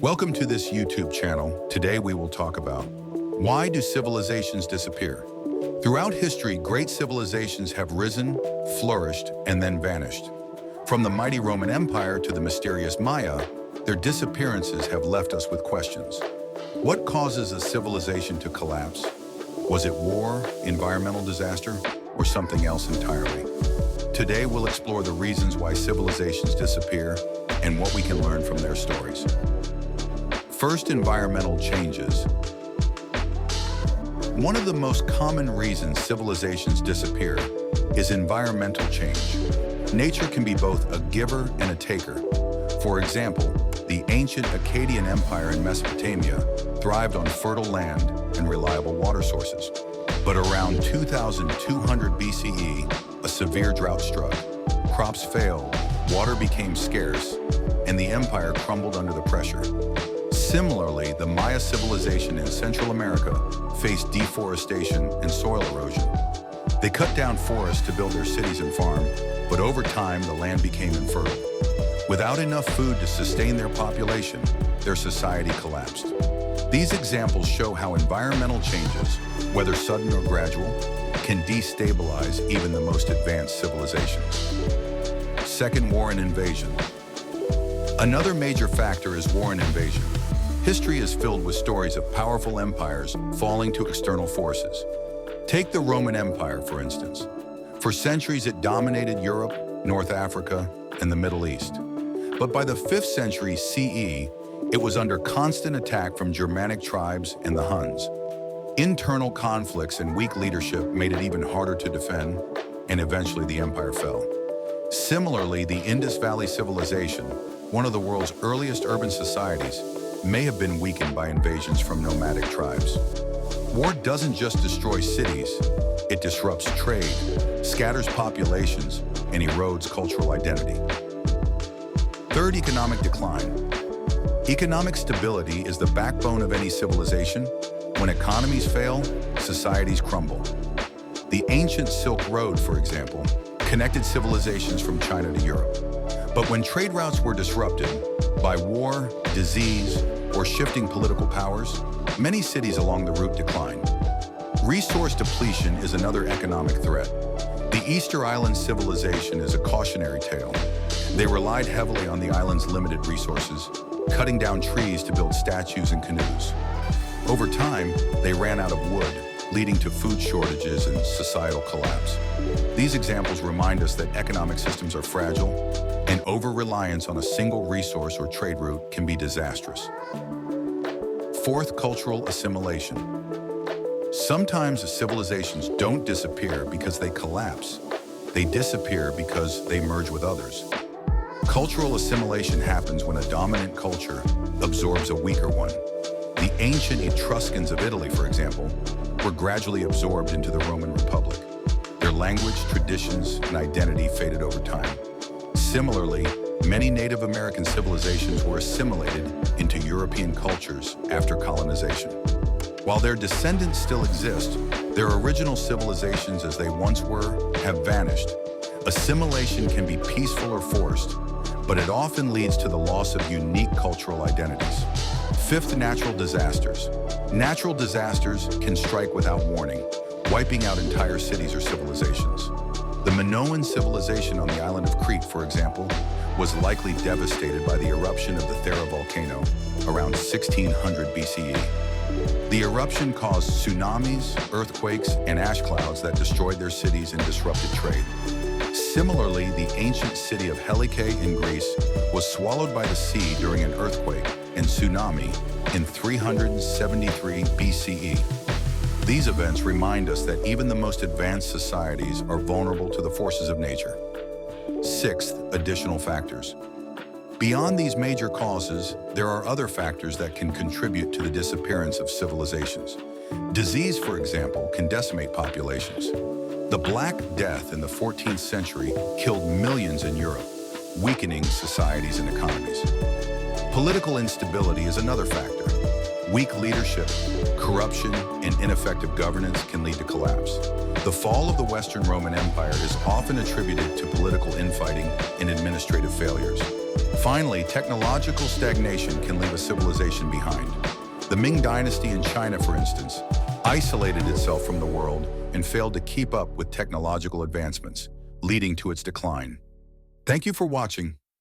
Welcome to this YouTube channel. Today we will talk about why do civilizations disappear? Throughout history, great civilizations have risen, flourished, and then vanished. From the mighty Roman Empire to the mysterious Maya, their disappearances have left us with questions. What causes a civilization to collapse? Was it war, environmental disaster, or something else entirely? Today we'll explore the reasons why civilizations disappear and what we can learn from their stories. First, environmental changes. One of the most common reasons civilizations disappear is environmental change. Nature can be both a giver and a taker. For example, the ancient Akkadian Empire in Mesopotamia thrived on fertile land and reliable water sources. But around 2200 BCE, a severe drought struck. Crops failed, water became scarce, and the empire crumbled under the pressure. Similarly, the Maya civilization in Central America faced deforestation and soil erosion. They cut down forests to build their cities and farm, but over time the land became infertile. Without enough food to sustain their population, their society collapsed. These examples show how environmental changes, whether sudden or gradual, can destabilize even the most advanced civilizations. Second, war and invasion. Another major factor is war and invasion. History is filled with stories of powerful empires falling to external forces. Take the Roman Empire, for instance. For centuries, it dominated Europe, North Africa, and the Middle East. But by the 5th century CE, it was under constant attack from Germanic tribes and the Huns. Internal conflicts and weak leadership made it even harder to defend, and eventually the empire fell. Similarly, the Indus Valley Civilization, one of the world's earliest urban societies, may have been weakened by invasions from nomadic tribes. War doesn't just destroy cities, it disrupts trade, scatters populations, and erodes cultural identity. Third, economic decline. Economic stability is the backbone of any civilization. When economies fail, societies crumble. The ancient Silk Road, for example, connected civilizations from China to Europe. But when trade routes were disrupted by war, disease, or shifting political powers, many cities along the route declined. Resource depletion is another economic threat. The Easter Island civilization is a cautionary tale. They relied heavily on the island's limited resources, cutting down trees to build statues and canoes. Over time, they ran out of wood, leading to food shortages and societal collapse. These examples remind us that economic systems are fragile, and over-reliance on a single resource or trade route can be disastrous. Fourth, cultural assimilation. Sometimes civilizations don't disappear because they collapse. They disappear because they merge with others. Cultural assimilation happens when a dominant culture absorbs a weaker one. The ancient Etruscans of Italy, for example, were gradually absorbed into the Roman Republic. Their language, traditions, and identity faded over time. Similarly, many Native American civilizations were assimilated into European cultures after colonization. While their descendants still exist, their original civilizations as they once were have vanished. Assimilation can be peaceful or forced, but it often leads to the loss of unique cultural identities. Fifth, natural disasters. Natural disasters can strike without warning, wiping out entire cities or civilizations. The Minoan civilization on the island of Crete, for example, was likely devastated by the eruption of the Thera volcano around 1600 BCE. The eruption caused tsunamis, earthquakes, and ash clouds that destroyed their cities and disrupted trade. Similarly, the ancient city of Helike in Greece was swallowed by the sea during an earthquake and tsunami in 373 BCE. These events remind us that even the most advanced societies are vulnerable to the forces of nature. Sixth, additional factors. Beyond these major causes, there are other factors that can contribute to the disappearance of civilizations. Disease, for example, can decimate populations. The Black Death in the 14th century killed millions in Europe, weakening societies and economies. Political instability is another factor. Weak leadership, corruption, and ineffective governance can lead to collapse. The fall of the Western Roman Empire is often attributed to political infighting and administrative failures. Finally, technological stagnation can leave a civilization behind. The Ming Dynasty in China, for instance, isolated itself from the world and failed to keep up with technological advancements, leading to its decline. Thank you for watching.